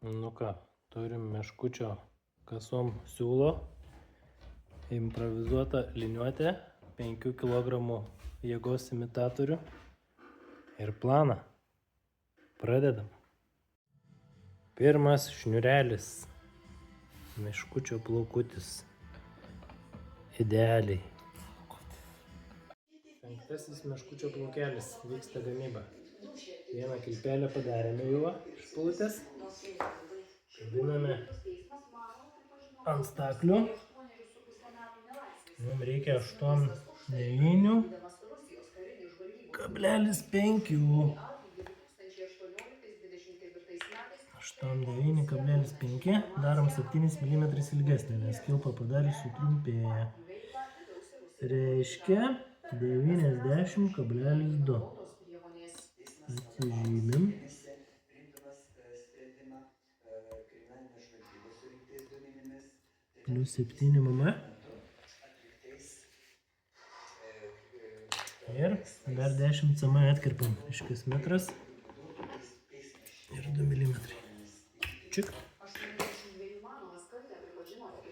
Nu ką, turim meškučio kasom siūlo, improvizuotą liniuotę, 5 kg jėgos imitatorių ir planą. Pradedam. Pirmas šniurelis, meškučio plaukutis, idealiai. 5. meškučio plaukelis, vyksta gamyba. Vieną kilpelę padarėme juo iš plutės, kabiname ant staklių. Mums reikia 8,9,5. Darom 7 mm ilgesnį, nes kilpą padarius sutrumpėja. Reiškia 90,2. Atsižymim. Plius 7 mm. Ir dar 10 cm atkirpam. Iškis metras ir 2 mm. Čik.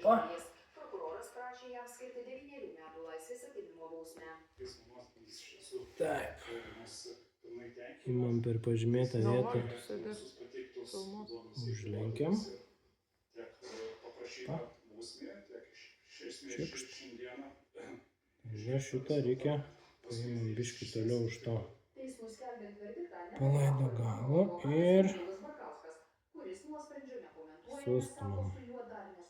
O. Taip. Imam per pažymėtą vietą. Užlenkiam. Čikšt. Ir šitą reikia paimam biškį toliau už to palaido galo ir sustumam,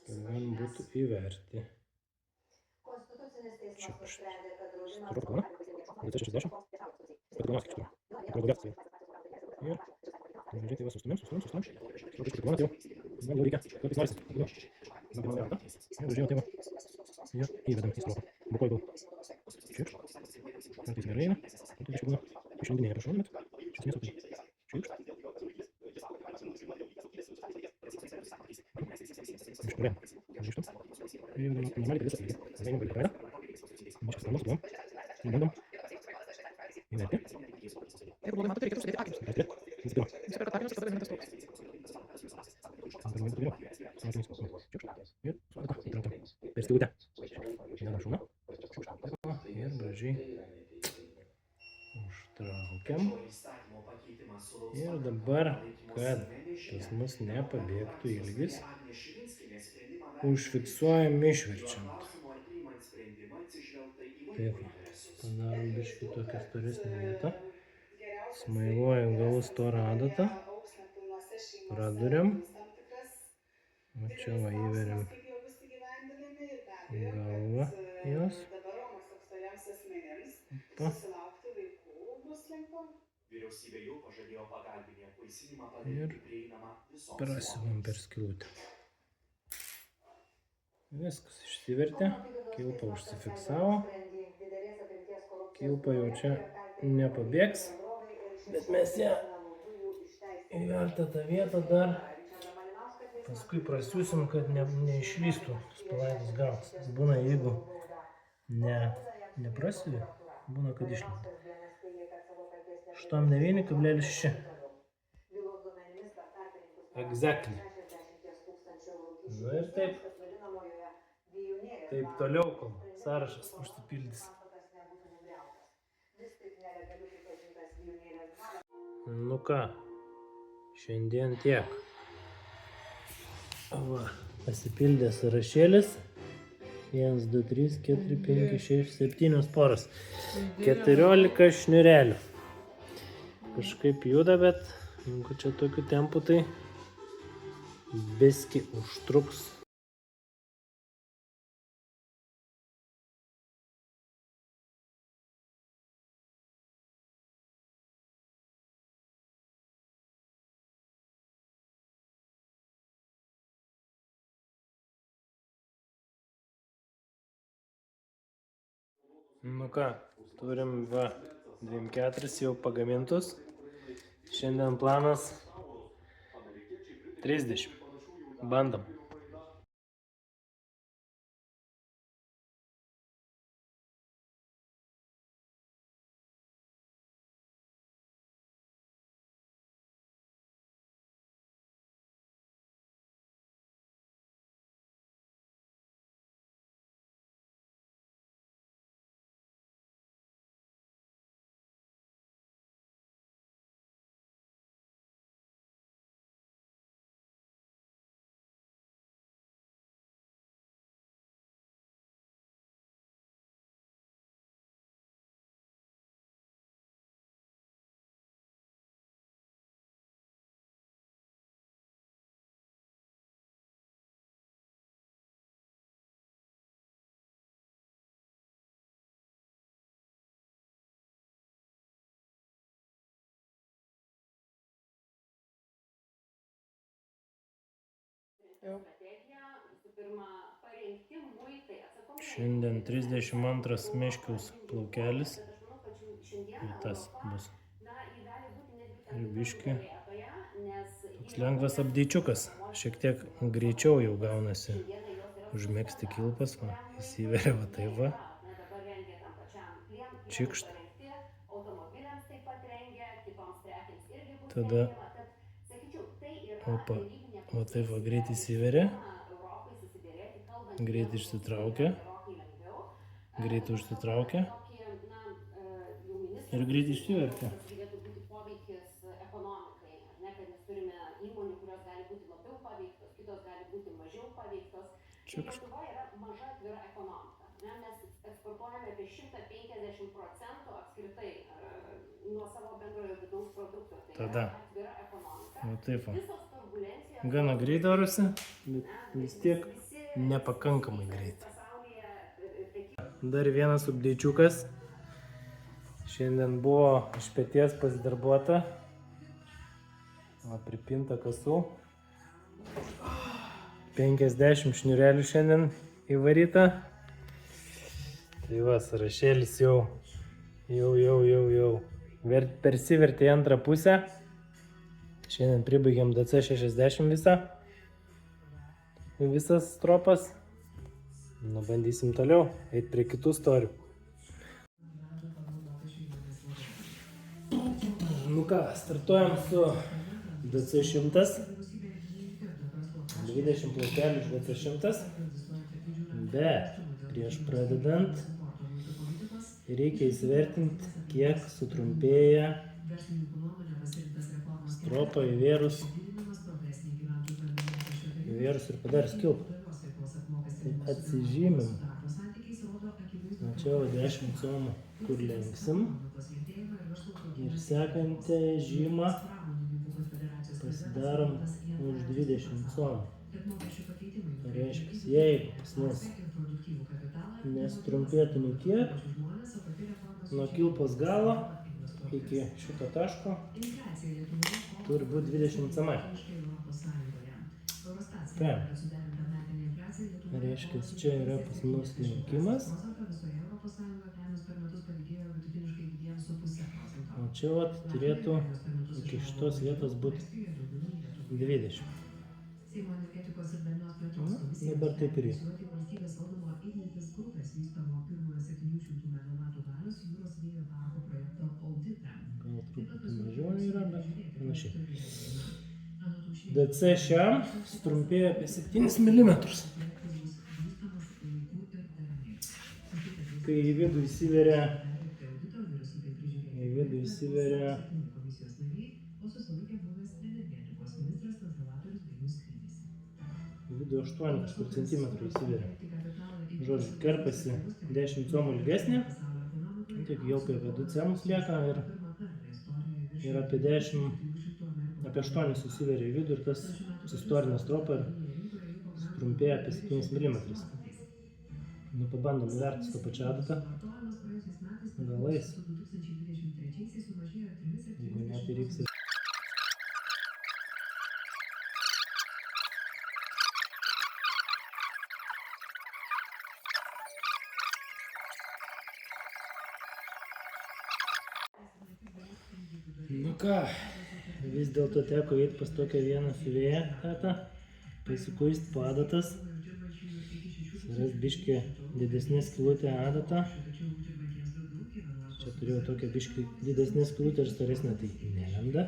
kad man būtų įverti. Čikšt. Ir įvedam į stropą. Bukoj gal. Čikšt. Kartais gerai eina. Kartais būna išjunginėja prašau, bet iš esmės okei. Čikšt. Išpurėm. Grįžtam. Ir normaliai visą įvykį. Einam baigti praidą. Biškas ramus, buvom. Įbandom. Įverti. Jeigu blogai matote, reikėtų sudėti akinius. Įverti. Visų pirma. Nusiperkat akinius ir tada gaminate stulpas. Akinius. Čikšt. Ir suodata. Įtraukiam. Per skylutę. Dedam šūną. Ir gražiai užtraukiam. Ir dabar, kad pas mus nepabėgtų ilgis, užfiksuojam išverčiant. Taip, padarom biškį tokią storesnį vietą. Smailuojam galus storą adatą. Praduriam. O čia va įveriam galvą jos. Pa. Ir prasiuvam per skylutę. Viskas išsivertė, kilpa užsifiksavo. Kilpa jau čia nepabėgs, bet mes ją įvertę tą vietą dar paskui prasiūsim, kad neišlystų spalaidos galas. Būna, jeigu neprasiuvi, būna, kad išlenda. 8,9,6. Exactly. Nu ir taip toliau, kol sąrašas užsipildys. Nu ką, šiandien tiek. Va, pasipildė sąrašėlis. 1, 2, 3, 4, 5, 6, 7 poras. 14 šniurelių. Kažkaip juda, bet jeigu čia tokiu tempu, tai biskį užtruks. Nu ką, turim va 24 jau pagamintus. Šiandien planas 30. Bandom. Šiandien 32 meškiaus plaukelis. Ir tas bus. Ir biški. Toks lengvas apdeičiukas. Šiek tiek greičiau jau gaunasi užmėgsti kilpas. Va, įsiveria va taip va. Čikšt. Tada opa, va taip va greit įsiveria. Greit išsitraukia. Greit užsitraukia. Ir greit išsivertia. Čikšt. Mes eksportuojame apie 150% apskritai nuo savo bendrojo vidaus produkto. Tada. Atvira ekonomika. Va taip va. Visos turbulencijos. Gana greit darosi, bet vis tiek nepakankamai greit. Dar vienas updeičiukas. Šiandien buvo iš peties pasidarbuota. Va, pripinta kasų. 50 šniurelių šiandien įvaryta. Tai va, sąrašėlis jau persivertė į antrą pusę. Šiandien pribaigiam DC60 visas stropas. Nu, bandysim toliau eit prie kitų storių. Nu ką, startuojam su DC100. 20 plaukelių iš DC100. Bet prieš pradedant reikia įsivertinti, kiek sutrumpėja stropą įvėrus ir padarius kilpą. Tai atsižymim. Na čia 10 comų, kur lenksim. Ir sekantį žymą pasidarom už 20 comų. Tai reiškia, jeigu pas mus nesutrumpėtų nei kiek, nuo kilpos galo iki šito taško turi būti 20 cm. Reiškia, čia yra pas mus lenkimas. O čia vat turėtų iki šitos vietos būti 20. Dabar taip ir yra. Gal truputį mažiau yra, bet panašiai. DC šiam sutrumpėjo apie 7 mm. Kai į vidų įsiveria vidų 8 kažkur centimetrų įsiveria. Žodžiu, kerpasi 10 comų ilgesnė, tik jau apie 2 cm lieka ir apie 8 susiveria į vidų ir tas sustorina stropą ir sutrumpėja apie 7 mm. Nu, pabandom įvertis tą pačią adatą. Galais. Jeigu ne, tai reiks ir... Nu ką, vis dėlto teko eiti pas tokią vieną siuvėją tetą, pasikuist po adatas, surast biškį didesnė skylutė adatą. Čia turėjau tokią biškį didesnė skylutė ir storesnė, tai nelenda.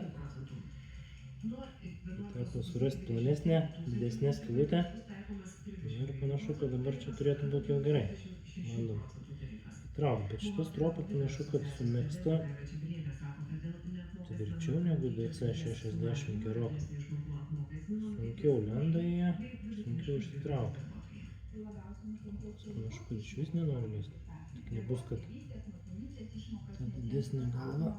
Teko surasti plonesnę, didesnę skylutę ir panašu, kad dabar čia turėtų būti jau gerai. Bandom įtraukti, bet šitas stropa panašu, kad sumėgsta tvirčiau negu DC60 gerokai. Sunkiau lenda į ją, sunkiau išsitraukia. Panašu, kad iš vis nenori lįsti. Tik nebus, kad ta didesnė galva.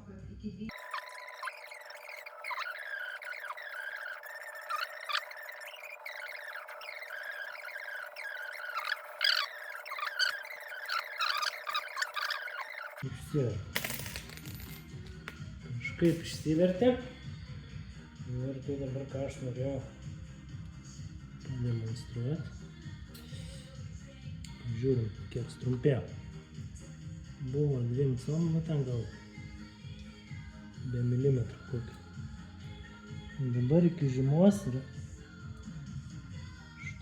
Išsivertė. Kažkaip išsivertė. Ir tai dabar ką aš norėjau pademonstruoti. Žiūrim, kiek trumpėjo. Buvo 2 cm, nu ten gal be milimetrų kokį. Dabar iki žymos yra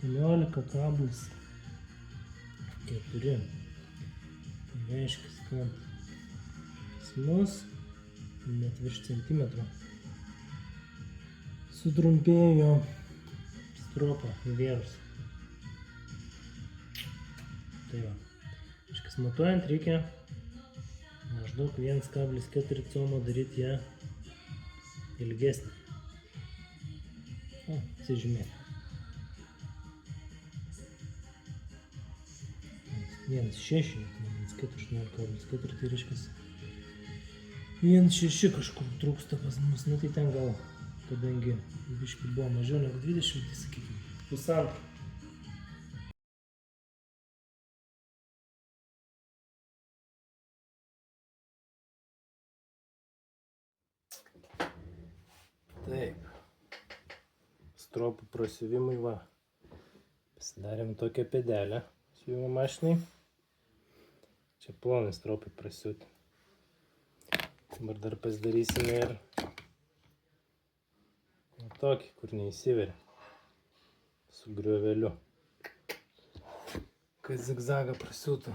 18,4. Tai reiškia, kad pas mus net virš centimetro sutrumpėjo stropa įvėrus. Tai va. Reiškia, matuojant reikia maždaug 1,4 cm daryti ją ilgesnį. O, atsižymėti. 1,6, 1,4, tai reiškia 1,6 kažkur trūksta pas mus, nu tai ten gal, kadangi biškį buvo mažiau negu 20, tai sakykime, 1,5. Taip, stropų prasiuvimui va, pasidarėm tokią pėdelę siuvimo mašinai. Čia plonai stropai prasiūti. Dabar dar pasidarysime ir tokį, kur neįsiveria, su grioveliu, kad zigzagą prasiūtų.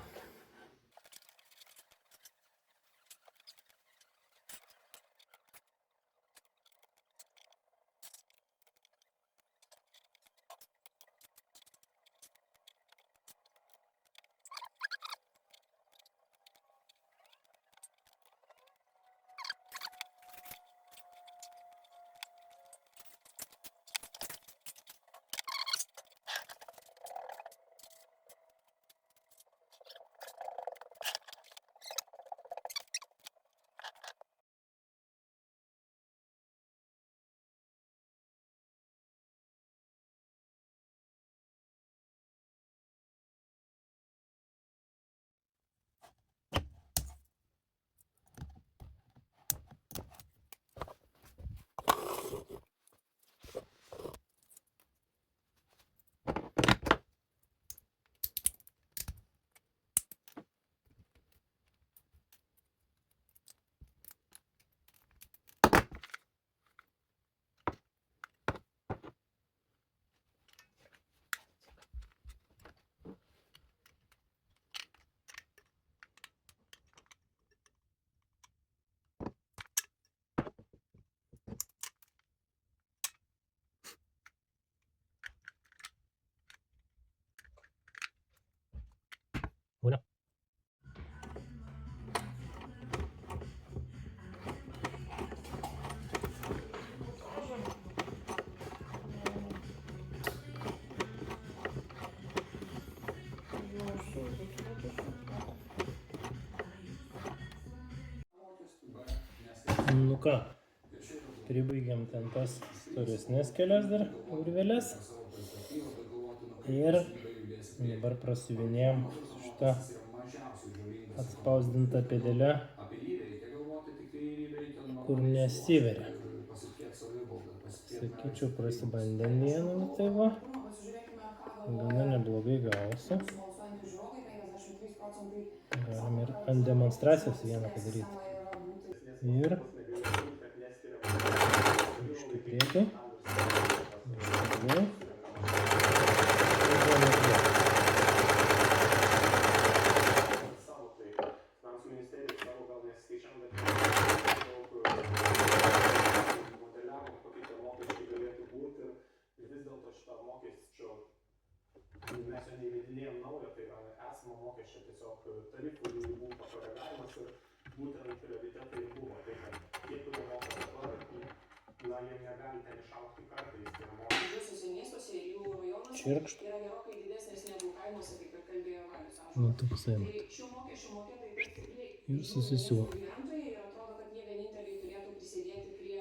Voilà. Nu ką, pribaigiam ten tas storesnės kelias dar urvelės ir dabar prasiuvinėjom su šita atspausdinta pėdele, kur nesiveria. Sakyčiau, prasibandėm vieną, nu tai va, gana neblogai gausi. Galim ir ant demonstracijos vieną padaryti. Ir biškį priekį, biškį atgal. Mes jo neįvedinėjom naujo, tai yra esamo mokesčio tiesiog tarifų ribų pakoregavimas ir būtent prioritetai buvo. Tai kad tie, kurie moka dabar, na, jie negali ten išaugti kartais. Tai yra Didžiuosiuose miestuose ir jų rajonuose Čirkšt. yra gerokai didesnės negu kaimuose, kaip ir kalbėjo Valius Nu, Ąžuolas. tu pasaim. Tai šių mokesčių mokėtojai tikrai Ir susisiū. gyventojai ir atrodo, kad jie vieninteliai turėtų prisidėti prie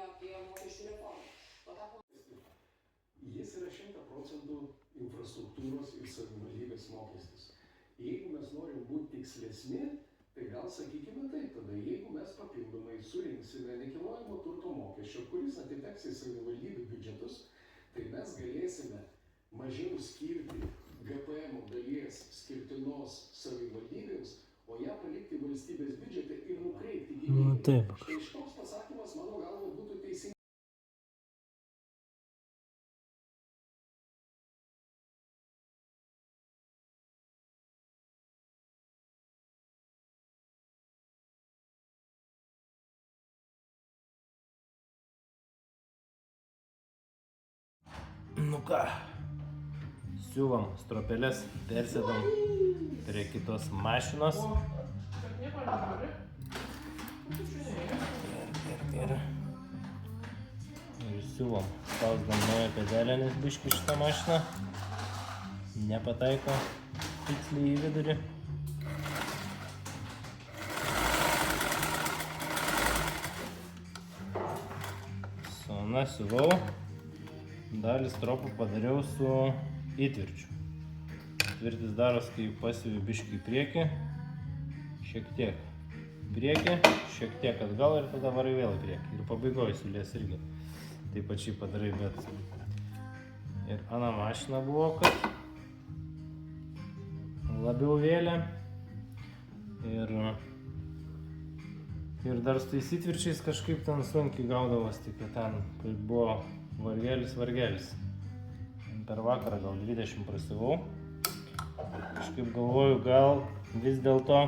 mokesčių reformų. Tuo tarpu jis yra 100% infrastruktūros ir savivaldybės mokestis. Jeigu mes norim būti tikslesni, tai gal sakykime taip, tada jeigu mes papildomai surinksime nekilnojamo turto mokesčio, kuris atiteks į savivaldybių biudžetus, tai mes galėsime mažiau skirti GPM dalies skirtinos savivaldybėms, o ją palikti valstybės biudžete ir nukreipti gynybai. Nu, taip. Štai šitoks pasakymas, mano galva, būtų teisingas. Nu ką, siūlom stropeles, persėdam prie kitos mašinos. Ir siūlom, spausdam naują pedelę, nes biškį šitą mašiną nepataiko tiksliai į vidurį. Sona siūlau. Dalį stropų padariau su įtvirčiu. Įtvirtis daros, kai pasiuvi biškį į priekį, šiek tiek į priekį, šiek tiek atgal ir tada varai vėl į priekį. Ir pabaigoje siūlės irgi taip pačiai padarai, bet ir ana mašina buvo, kad labiau vėlė ir dar su tais įtvirčiais kažkaip ten sunkiai gaudavos, tik kad ten buvo vargelis. Per vakarą gal 20 prasiuvau. Kažkaip galvoju, gal vis dėlto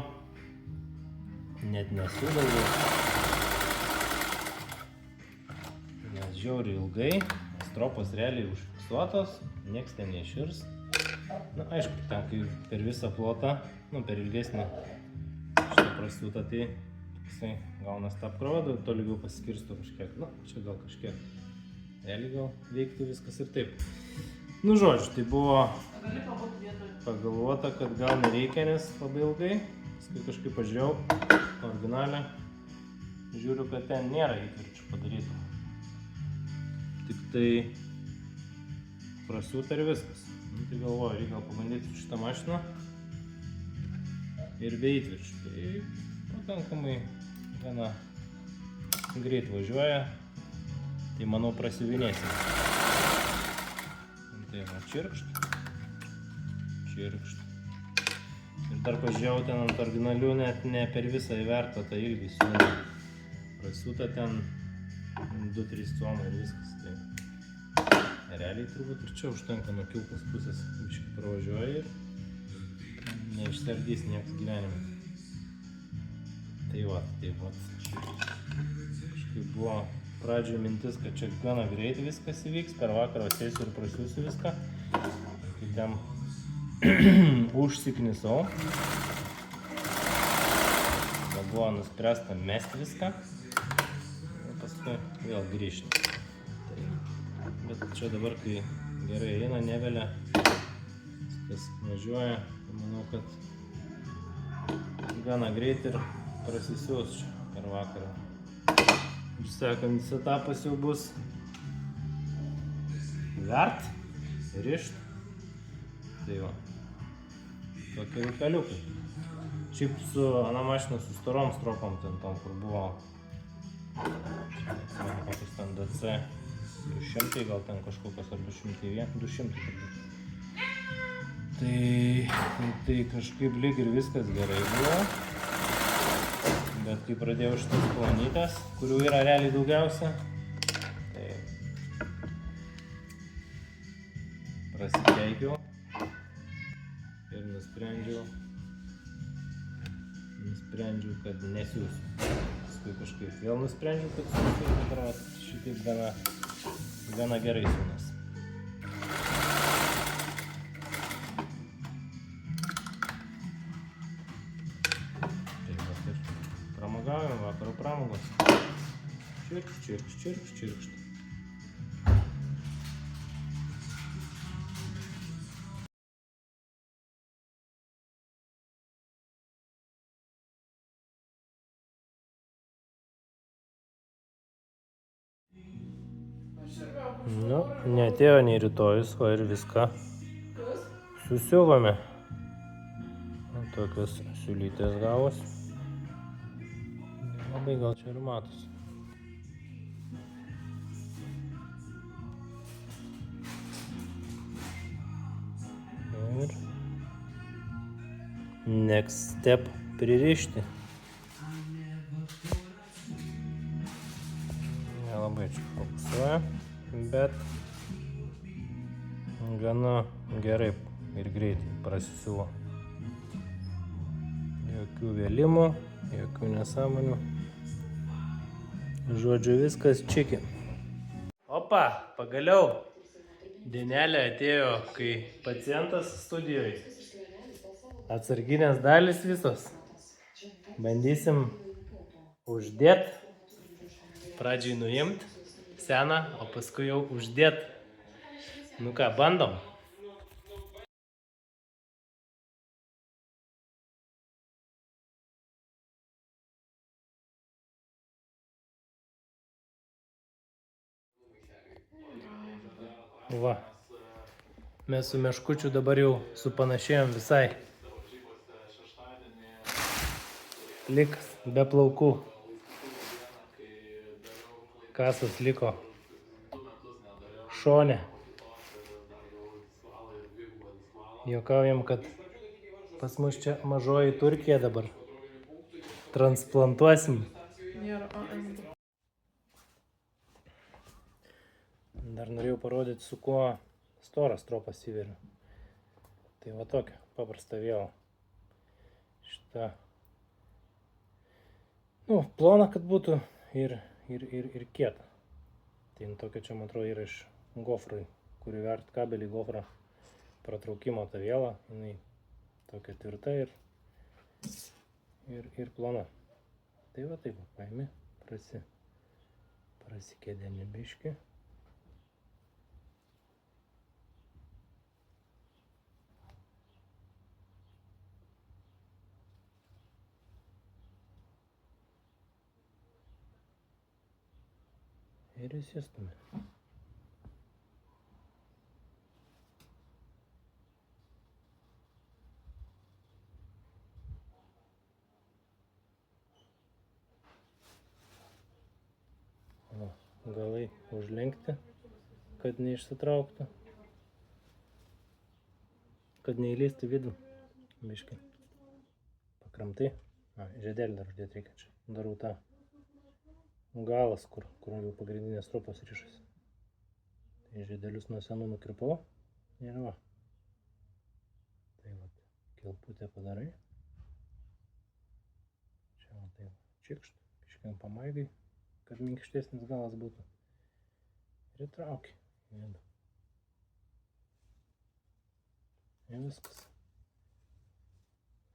net nesiūdavau. Nes žiauriai ilgai, stropos realiai užfiksuotos, nieks ten neiširs. Na, aišku, ten kai per visą plotą, per ilgesnį šitą prasiūtą, tai toksai gaunas ta apkrova, to lygiau pasiskirsto kažkiek. Čia gal kažkiek. Realiai gal veiktų viskas ir taip. Nu, žodžiu, tai buvo pagalvota, kad gal nereikia, nes labai ilgai. Paskui kažkaip pažiūrėjau originalią. Žiūriu, kad ten nėra įtvirčių padarytų. Tik tai prasiūta ir viskas. Tai galvoju, reikia gal pabandyti su šitą mašiną. Ir be įtvirčių. Tai pakankamai gana greit važiuoja. Tai manau prasiuvinėsim. Tai va, čirkšt. Ir dar pažiūrėjau ten ant originalių, net ne per visą įvertą tą ilgį siūlą. Prasiūta ten 2-3 cm ir viskas. Tai realiai turbūt ir čia užtenka nuo kilpos pusės. Biškai pravažiuoja ir neišsardys nieks gyvenime. Tai va. Kažkaip buvo pradžioje mintis, kad čia gana greit viskas įvyks, per vakarą ateisiu ir prasiūsiu viską. Kai ten užsiknisau. Da buvo nuspręsta mesti viską. Ir paskui vėl grįžti. Bet čia dabar, kai gerai eina, nevelia, viskas važiuoja, tai manau, kad gana greit ir prasisiūs čia per vakarą. Ir sekantis etapas jau bus vert, rišt. Tai va, tokie reikaliukai. Šiaip su ana mašina su storom stropom ten tom, kur buvo kokius ten DC 200, gal ten kažkokios ar 200 turbūt. Tai kažkaip lyg ir viskas gerai buvo. Bet kai pradėjau šitas plonytes, kurių yra realiai daugiausia, tai prasikeikiau ir nusprendžiau, kad nesiūsiu. Paskui kažkaip vėl nusprendžiau, kad siūsiu ir dabar šitaip gana gerai siūnas. Pramogavim, vakaro pramogos. Čirkšt. Nu, neatėjo nei rytojus, o ir viską susiuvome. Tokios siulytės gavos. Labai gal čia ir matosi. Next step pririšti. Nelabai čia fokusuoja, bet gana gerai ir greitai prasisiuvo. Jokių vėlimų, jokių nesąmonių. Žodžiu, viskas čiki. Opa, pagaliau. Dienelė atėjo, kai pacientas studijoje. Atsarginės dalis visos. Bandysim uždėt. Pradžiai nuimt seną, o paskui jau uždėt. Nu ką, bandom. Va. Mes su Meškučiu dabar jau supanašėjom visai. Likas, be plaukų. Kasas liko šone. Juokaujam, kad pas mus čia mažoji Turkija dabar. Transplantuosim. Dar norėjau parodyti, su kuo storas stropas įveriu. Tai va tokia, paprasta vėla. Šitą, plona, kad būtų ir kieta. Tai tokia čia, man atrodo, yra iš gofrui, kuri vert kabelį gofrą pratraukimo tą vėlą. Jinai tokia tvirta ir plona. Tai va taip, paimi, prasikėdeni biškį. Ir įsistumi. Galai užlenkti, kad neišsitrauktų, kad neįlįstų vidų. Biškį. Pakramtai. Žiedelį dar uždėti reikia čia. Darau tą. Galas, kur jau pagrindinės stropas rišasi. Tai žiedelius nuo senų nukirpau ir va. Tai va, kilputę padarai. Čia va tai čikšt, biškiam pamaigai, kad minkštesnis galas būtų. Ir įtrauki. Ir viskas.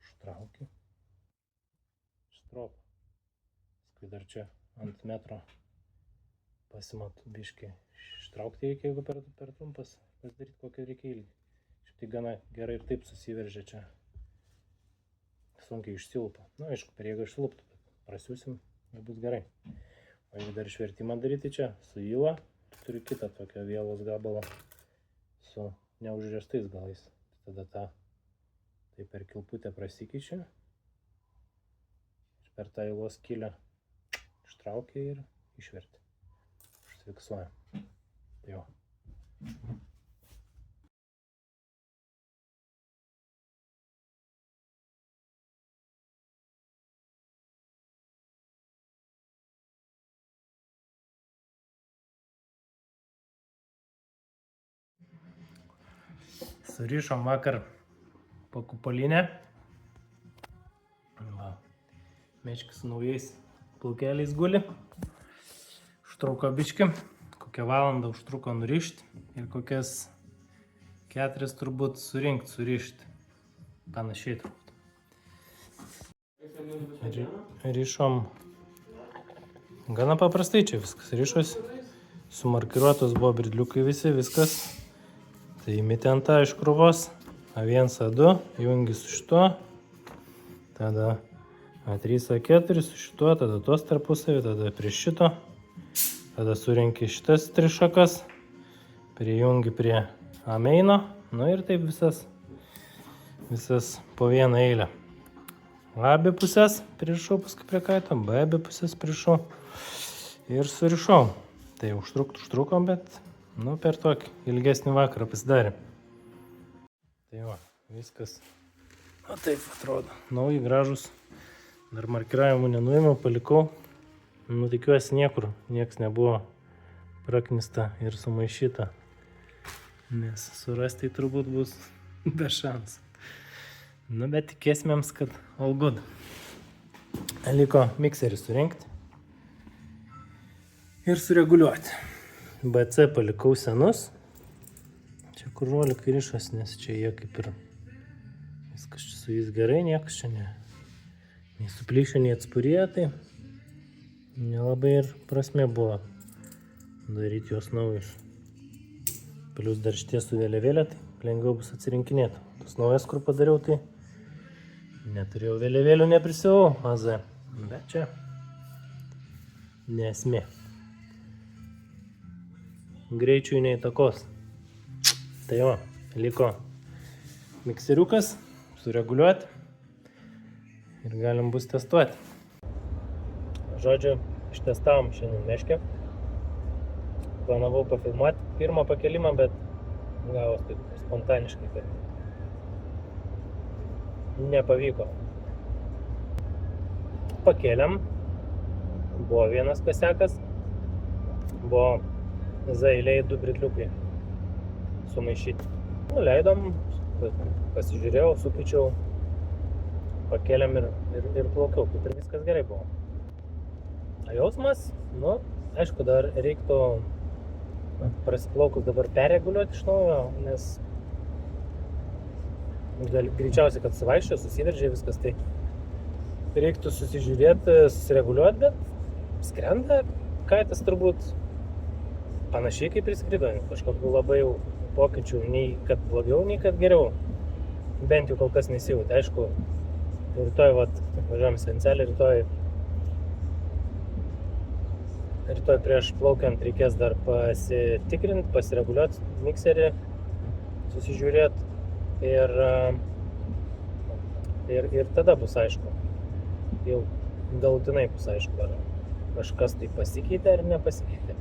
Ištrauki. Stropą. Paskui dar čia ant metro pasimat biškį ištraukti reikia, jeigu per trumpas, pasidaryti kokią reikia ilgį. Šitai gana gerai ir taip susiveržia čia. Sunkiai išsilpa. Aišku, per jėgą išsilptų, bet prasiusim ir bus gerai. O jeigu dar išvertimą daryti čia, su yla, turiu kitą tokią vėlos gabalą su neužriestais galais. Tada tą tai per kilputę prasikeičia ir per tą ylos skylę ištraukia ir išverti. Užfiksuoja. Tai jo. Surišom vakar po kupolinę. Mečkis su naujais plaukeliais guli. Užtruko biškį. Kokią valandą užtruko nurišti ir kokias 4 turbūt surišti. Panašiai turbūt. Rišom. Gana paprastai čia viskas rišosi. Sumarkiruotos buvo bridliukai visi, viskas. Tai įmeti ant tą iš krūvos. A1, A2, jungi su šituo. Tada A3, A4 su šituo, tada tos tarpusavį, tada prie šito. Tada surenki šitas 3 šakas. Prijungi prie A-meino. Ir taip visas po vieną eilę. Abi pusės pririšau, paskui prie kaito, B abi pusės pririšau. Ir surišau. Tai užtrukom, bet per tokį ilgesnį vakarą pasidarė. Tai va, viskas O taip atrodo. Nauji gražus. Dar markiravimų nenuėmiau, palikau. Nu, tikiuosi niekur. Niekas nebuvo praknista ir sumaišyta. Nes surasti turbūt bus be šansų. Nu, bet tikėsimėms, kad all good. Liko mikserį surinkti. Ir sureguliuoti. BC palikau senus. Čia kur rolikai rišas, nes čia jie kaip ir viskas čia su jais gerai, niekas čia nei suplyšę, nei atspurė, tai nelabai ir prasmė buvo daryti juos naujus. Plius dar šitie su vėliavėlė, tai lengviau bus atsirinkinėti. Tas naujas, kur padariau, tai neturėjau vėliavėlių, neprisivau AZ. Bet čia nesmė. Greičiui neįtakos. Tai va, liko mikseriukas, sureguliuoti ir galim bus testuoti. Žodžiu, ištestavom šiandien meškę. Planavau pafilmuoti pirmą pakelimą, bet gavos taip spontaniškai, kad nepavyko. Pakėlėm, buvo vienas kasekas, buvo zailiai 2 britliukai sumaišyti. Nuleidom, pasižiūrėjau, supyčiau, pakėlėm ir plaukiau, kaip ir viskas gerai buvo. Jausmas, nu, aišku, dar reiktų prasiplaukus dabar perreguliuoti iš naujo, nes greičiausiai, kad suvaikščio, susiveržė viskas, tai reiktų susižiūrėti, susireguliuoti, bet skrenda kaitas turbūt panašiai kaip ir skrido, kažkokių labai jau pokyčių, nei kad blogiau, nei kad geriau. Bent jau kol kas nesijauti. Aišku, rytoj važiuojam Svencelį, rytoj prieš plaukiant reikės dar pasitikrinti, pasireguliuoti mikserį, susižiūrėti ir tada bus aišku. Jau galutinai bus aišku, ar kažkas tai pasikeitė ar nepasikeitė.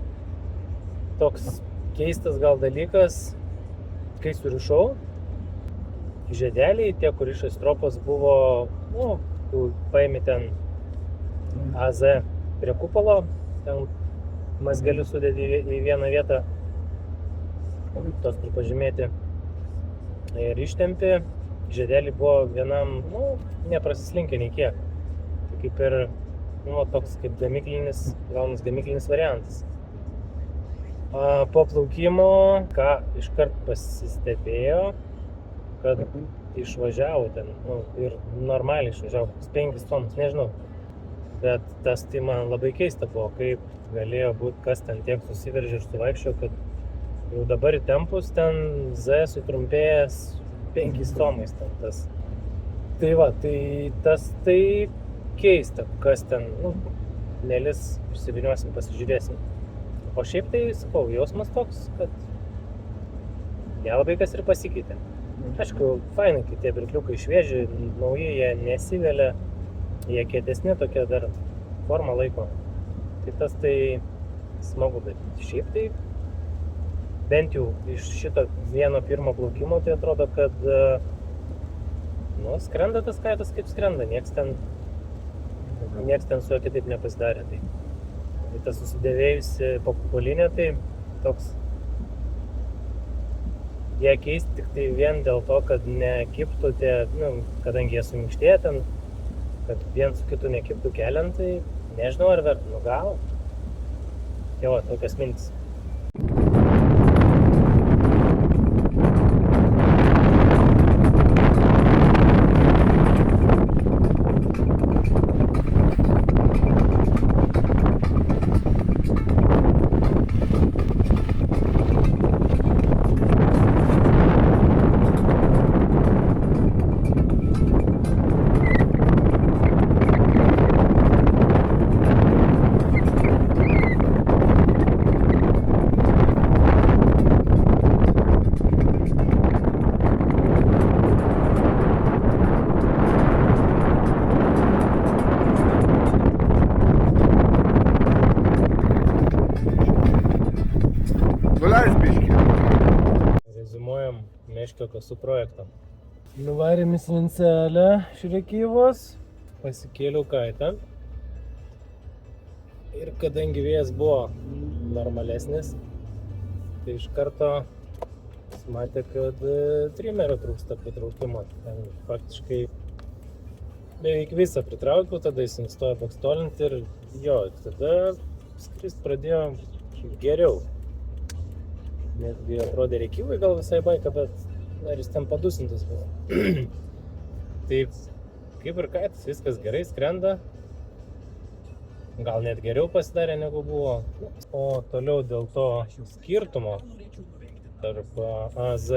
Toks keistas gal dalykas, kai surišau, žiedeliai, tie, kur iš stropos buvo, nu, paėmė ten AZ prie kupolo, ten mazgelius sudėdė į vieną vietą, tos pripažymėti, ir ištempi, žiedeliai buvo vienam, nu, neprasislinkė nei kiek. Tai kaip ir, nu, toks kaip gaunas gamyklinis variantas. Po plaukimo, ką iškart pasistebėjo, kad išvažiavo ten, nu, ir normaliai išvažiavo, 5 tonus, nežinau. Bet tas tai man labai keista buvo, kaip galėjo būti, kas ten tiek susiveržė ir suvaikščio, kad jau dabar įtempus ten Z sutrumpėjęs 5 tomais ten tas. Tai va, tai tas tai keista, kas ten, nu, nelis išsivyniosim, pasižiūrėsim. O šiaip tai, sakau, jausmas toks, kad nelabai kas ir pasikeitė. Aišku, fainai, kai tie britliukai švieži, nauji, jie nesivelia, jie kietesni, tokie dar formą laiko. Tai tas tai smagu, bet šiaip tai bent jau iš šito vieno pirmo plaukimo, tai atrodo, kad nu, skrenda tas kaitas kaip skrenda, nieks ten su juo kitaip nepasidarė. Tai tas susidėvėjusi papulinė, tai toks ją keisti tik tai vien dėl to, kad nekiptų tie, nu, kadangi jie suminkštėja ten, kad vien su kitu nekiptų keliant, tai nežinau ar verta, nu gal. Tai va, tokias mintis. Rezumuojam Meškio kasų projektą. Nuvarėm į svencelę iš Rėkyvos, pasikėliau kaitą. Ir kadangi vėjas buvo normalesnis, tai iš karto matė, kad trimerio trūksta pritraukimo. Ten faktiškai beveik visą pritraukiau, tada jis nustojo bakstolinti ir jo, tada skrist pradėjo geriau. Netgi atrodė Rėkyvai gal visai baika, bet dar jis ten padusintas buvo. Taip, kaip ir kaitas, viskas gerai, skrenda. Gal net geriau pasidarė negu buvo. O toliau dėl to skirtumo tarp AZ.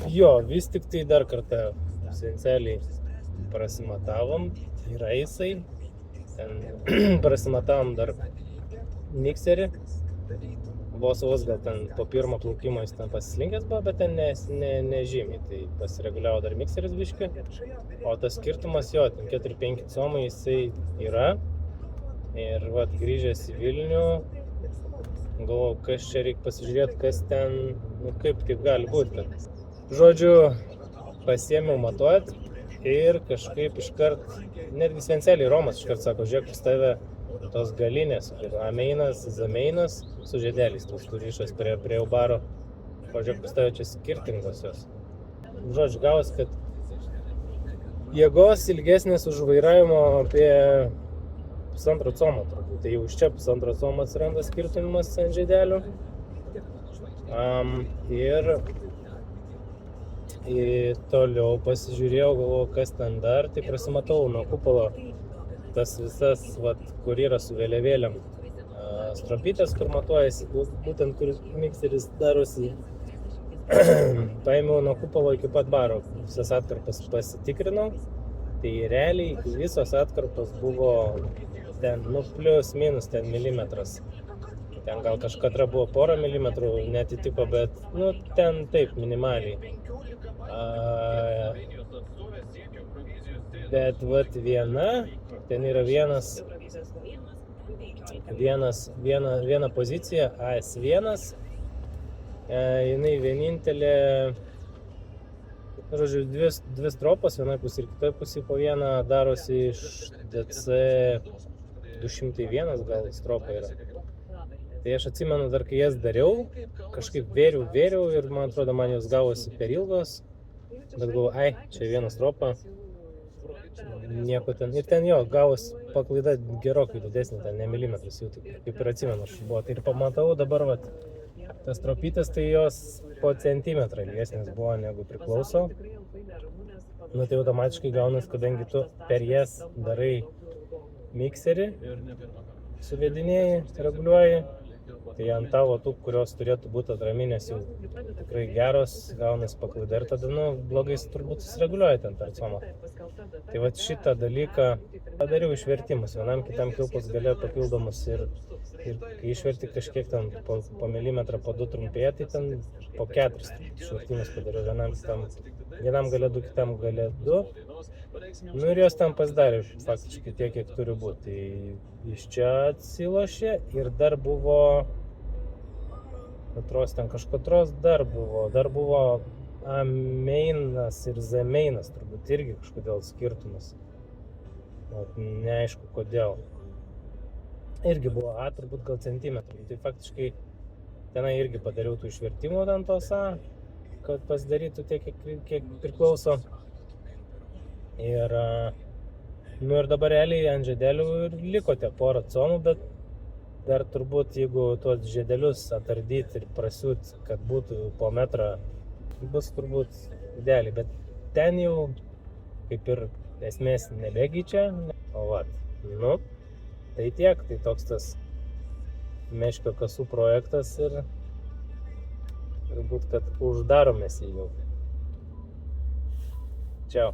Jo, vis tik tai dar kartą svencelį prasimatavom. Yra jisai. Ten prasimatavom dar mikserį. Vos gal ten po pirmo plaukimo jis ten pasislinkęs buvo, bet ten nežymiai. Tai pasireguliavo dar mikseris biškį. O tas skirtumas jo, ten 4-5 comai jisai yra. Ir vat grįžęs į Vilnių, galvoju, kas čia reikia pasižiūrėti, kas ten, kaip taip gali būti. Žodžiu, pasiėmiau matuot ir kažkaip iškart, netgi svencelį Romas iškart sako, žiūrėk, pas tave tos galinės, ameinas, zameinas su žiedeliais, tos turišas prie ubaro, pažiūrėk, pas tave čia skirtingos jos. Žodžiu, gavos, kad jėgos ilgesnės už vairavimo apie 1,5 comą turbūt. Tai jau iš čia 1,5 comą atsiranda skirtumas ant žiedelių. Ir toliau pasižiūrėjau, galvoju, kas ten dar, tai prasimatau nuo kupolo tas visas, kur yra su vėliavėlėm stropytės, kur matuojasi, būtent kur mikseris darosi. Paėmiau nuo kupolo iki pat baro, visas atkarpas pasitikrinau, tai realiai visos atkarpas buvo ten, plius minus ten milimetras. Ten gal kažkada buvo porą milimetrų, netitiko, bet, ten taip, minimaliai. Bet viena, ten yra viena pozicija, AS1, jinai vienintelė, žodžiu, dvi stropos, vienoj pusė ir kitoj pusė po vieną darosi iš DC 201 gal stropa yra. Tai aš atsimenu dar, kai jas dariau, kažkaip vėriau ir man atrodo, man jos gavosi per ilgos, bet galvoju, čia viena stropa. Nieko ten. Ir ten jo, gavos paklaida gerokai didesnė, ten ne milimetras jau, kaip ir atsimenu, aš buvo. Tai ir pamatau dabar, tas stropytės, tai jos po centimetrą ilgesnės buvo negu priklauso. Tai automatiškai gaunas, kadangi tu per jas darai mikserį, suvedinėjai, reguliuoji. Tai ant tavo tų, kurios turėtų būti atraminės jau tikrai geros, gaunas paklaida ir tada, blogai turbūt susireguliuoja ten per comą. Tai šitą dalyką padariau išvertimus, vienam kitam kilpos gale papildomus ir kai išverti kažkiek ten po milimetrą, po 2 trumpėja, tai ten po 4 išvertimus padariau, vienam gale 2, kitam gale 2. Ir jos ten pasidarė faktiškai tiek, kiek turi būti. Tai iš čia atsilošė ir dar buvo, atros ten kažkotros dar buvo A-meinas ir Z-meinas, turbūt irgi kažkodėl skirtumas. Neaišku kodėl. Irgi buvo A, turbūt gal centimetrų. Tai faktiškai tenai irgi padariau tų išvertimų ant tos A, kad pasidarytų tiek, kiek priklauso. Ir dabar realiai ant žiedelių ir liko tie porą comų, bet dar turbūt, jeigu tuos žiedelius atardyti ir prasiūt, kad būtų po metrą, bus turbūt idealiai, bet ten jau kaip ir esmės nebegeičia. O tai tiek, tai toks tas meškio kasų projektas ir turbūt, kad uždaromės jį jau. Čiau.